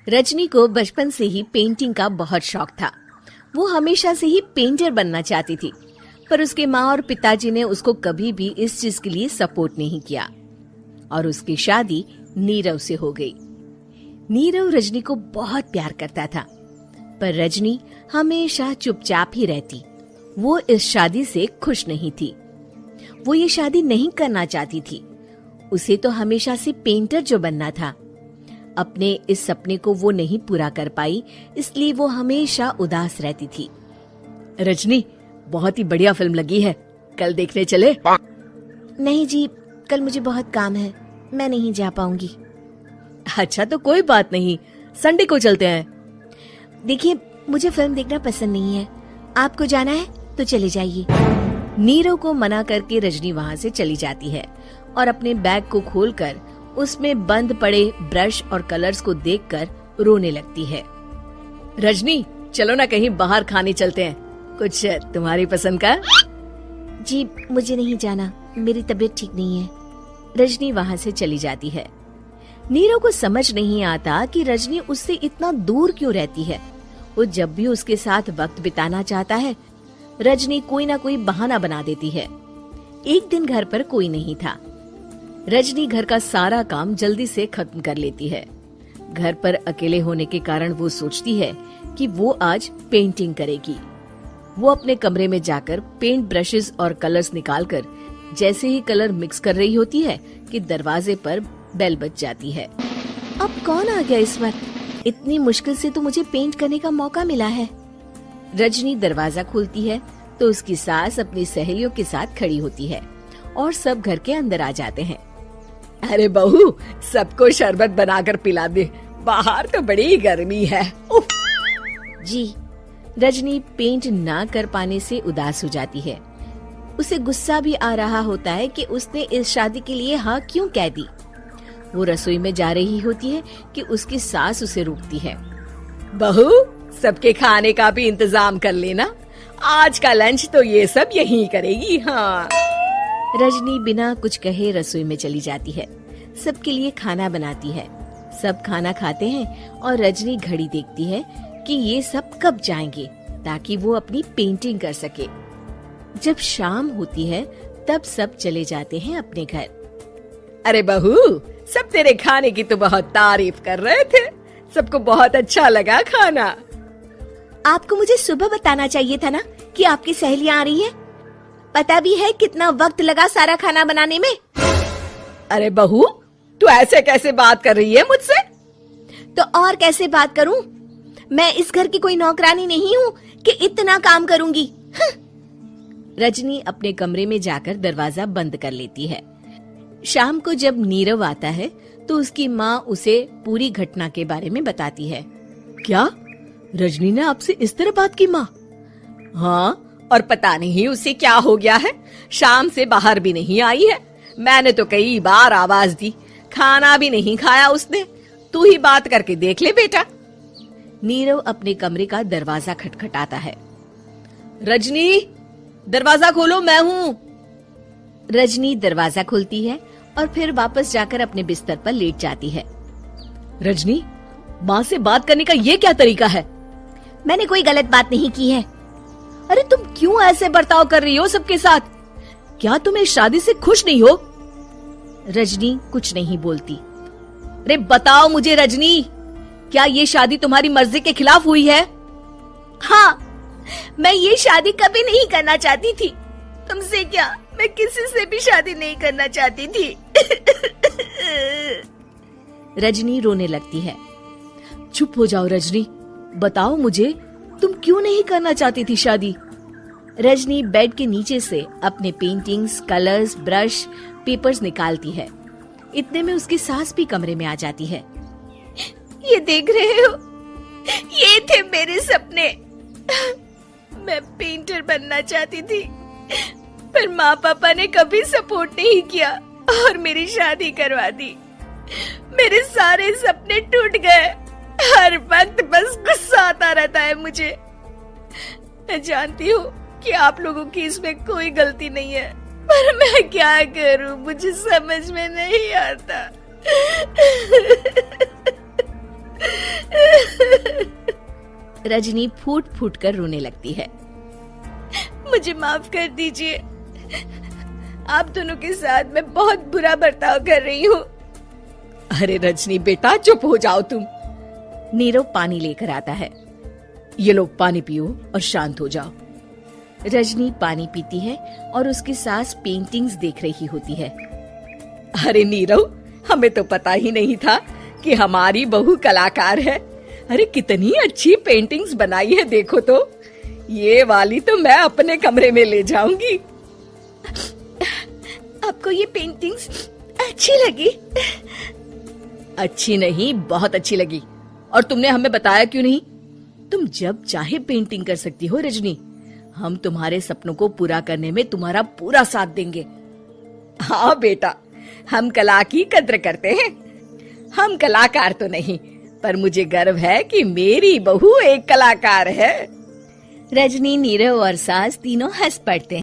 रजनी को बचपन से ही पेंटिंग का बहुत शौक था। वो हमेशा से ही पेंटर बनना चाहती थी, पर उसके माँ और पिताजी ने उसको कभी भी इस चीज के लिए सपोर्ट नहीं किया और उसकी शादी नीरव से हो गई। नीरव रजनी को बहुत प्यार करता था, पर रजनी हमेशा चुपचाप ही रहती। वो इस शादी से खुश नहीं थी। वो ये शादी नहीं करना चाहती थी। उसे तो हमेशा से पेंटर जो बनना था। अपने इस सपने को वो नहीं पूरा कर पाई, इसलिए वो हमेशा उदास रहती थी। रजनी, बहुत ही बढ़िया फिल्म लगी है, कल देखने चले? नहीं जी, कल मुझे बहुत काम है, मैं नहीं जा पाऊंगी। अच्छा तो कोई बात नहीं, संडे को चलते हैं। देखिए, मुझे फिल्म देखना पसंद नहीं है। आपको जाना है तो चले जाइए। नीरव को मना करके रजनी वहाँ से चली जाती है और अपने बैग को खोलकर उसमें बंद पड़े ब्रश और कलर्स को देखकर रोने लगती है। रजनी, चलो ना कहीं बाहर खाने चलते हैं, कुछ तुम्हारी पसंद का। जी, मुझे नहीं जाना, मेरी तबीयत ठीक नहीं है। रजनी वहाँ से चली जाती है। नीरव को समझ नहीं आता कि रजनी उससे इतना दूर क्यों रहती है। वो जब भी उसके साथ वक्त बिताना चाहता है, रजनी कोई ना कोई बहाना बना देती है। एक दिन घर पर कोई नहीं था। रजनी घर का सारा काम जल्दी से खत्म कर लेती है। घर पर अकेले होने के कारण वो सोचती है कि वो आज पेंटिंग करेगी। वो अपने कमरे में जाकर पेंट ब्रशेस और कलर्स निकालकर जैसे ही कलर मिक्स कर रही होती है कि दरवाजे पर बेल बज जाती है। अब कौन आ गया इस वक्त? इतनी मुश्किल से तो मुझे पेंट करने का मौका मिला है। रजनी दरवाजा खोलती है तो उसकी सास अपनी सहेलियों के साथ खड़ी होती है और सब घर के अंदर आ जाते हैं। अरे बहू, सबको शरबत बनाकर पिला दे, बाहर तो बड़ी गर्मी है। उफ। जी। रजनी पेंट ना कर पाने से उदास हो जाती है। उसे गुस्सा भी आ रहा होता है कि उसने इस शादी के लिए हाँ क्यों कह दी। वो रसोई में जा रही होती है कि उसकी सास उसे रोकती है। बहू, सबके खाने का भी इंतजाम कर लेना, आज का लंच तो ये सब यहीं करेगी। हाँ। रजनी बिना कुछ कहे रसोई में चली जाती है। सबके लिए खाना बनाती है। सब खाना खाते हैं और रजनी घड़ी देखती है कि ये सब कब जाएंगे ताकि वो अपनी पेंटिंग कर सके। जब शाम होती है तब सब चले जाते हैं अपने घर। अरे बहू, सब तेरे खाने की तो बहुत तारीफ कर रहे थे, सबको बहुत अच्छा लगा खाना। आपको मुझे सुबह बताना चाहिए था ना कि आपकी सहेलियां आ रही है। पता भी है कितना वक्त लगा सारा खाना बनाने में। अरे बहू, तू ऐसे कैसे बात कर रही है मुझसे? तो और कैसे बात करूं? मैं इस घर की कोई नौकरानी नहीं हूँ कि इतना काम करूंगी। रजनी अपने कमरे में जाकर दरवाजा बंद कर लेती है। शाम को जब नीरव आता है तो उसकी माँ उसे पूरी घटना के बारे में बताती है। क्या रजनी ने आपसे इस तरह बात की माँ? हाँ, और पता नहीं उसे क्या हो गया है, शाम से बाहर भी नहीं आई है। मैंने तो कई बार आवाज दी, खाना भी नहीं खाया उसने। तू ही बात करके देख ले बेटा। नीरव अपने कमरे का दरवाजा खटखटाता है। रजनी, दरवाजा खोलो, मैं हूँ। रजनी दरवाजा खोलती है और फिर वापस जाकर अपने बिस्तर पर लेट जाती है। रजनी, माँ से बात करने का ये क्या तरीका है? मैंने कोई गलत बात नहीं की है। अरे तुम क्यों ऐसे बर्ताव कर रही हो सबके साथ? क्या तुम इस शादी से खुश नहीं हो? रजनी कुछ नहीं बोलती। अरे बताओ मुझे रजनी, क्या ये शादी तुम्हारी मर्जी के खिलाफ हुई है? हाँ, मैं ये शादी कभी नहीं करना चाहती थी। तुमसे क्या, मैं किसी से भी शादी नहीं करना चाहती थी। रजनी रोने लगती है। चुप हो जाओ रजनी, बताओ मुझे, तुम क्यों नहीं करना चाहती थी शादी? रजनी बेड के नीचे से अपने पेंटिंग्स, कलर्स, ब्रश, पेपर्स निकालती है। इतने में उसकी सास भी कमरे में आ जाती है। ये देख रहे हो, ये थे मेरे सपने। मैं पेंटर बनना चाहती थी, पर माँ पापा ने कभी सपोर्ट नहीं किया और मेरी शादी करवा दी। मेरे सारे सपने टूट गए। हर वक्त बस गुस्सा आता रहता है मुझे। मैं जानती हूँ कि आप लोगों की इसमें कोई गलती नहीं है, पर मैं क्या करूँ, मुझे समझ में नहीं आता। रजनी फूट फूट कर रोने लगती है। मुझे माफ कर दीजिए, आप दोनों के साथ मैं बहुत बुरा बर्ताव कर रही हूँ। अरे रजनी बेटा चुप हो जाओ तुम। नीरव पानी लेकर आता है। ये लो पानी पियो और शांत हो जाओ। रजनी पानी पीती है और उसकी सास पेंटिंग्स देख रही होती है। अरे नीरव, हमें तो पता ही नहीं था कि हमारी बहू कलाकार है। अरे कितनी अच्छी पेंटिंग्स बनाई है, देखो तो। ये वाली तो मैं अपने कमरे में ले जाऊंगी। आपको ये पेंटिंग्स अच्छी लगी? अच्छी नहीं, बहुत अच्छी लगी। और तुमने हमें बताया क्यों नहीं? तुम जब चाहे पेंटिंग कर सकती हो रजनी। हम तुम्हारे सपनों को पूरा करने में तुम्हारा पूरा साथ देंगे। हाँ बेटा, हम कला की कद्र करते हैं। हम कलाकार तो नहीं, पर मुझे गर्व है कि मेरी बहू एक कलाकार है। रजनी, नीरव और सास तीनों हंस पड़ते हैं।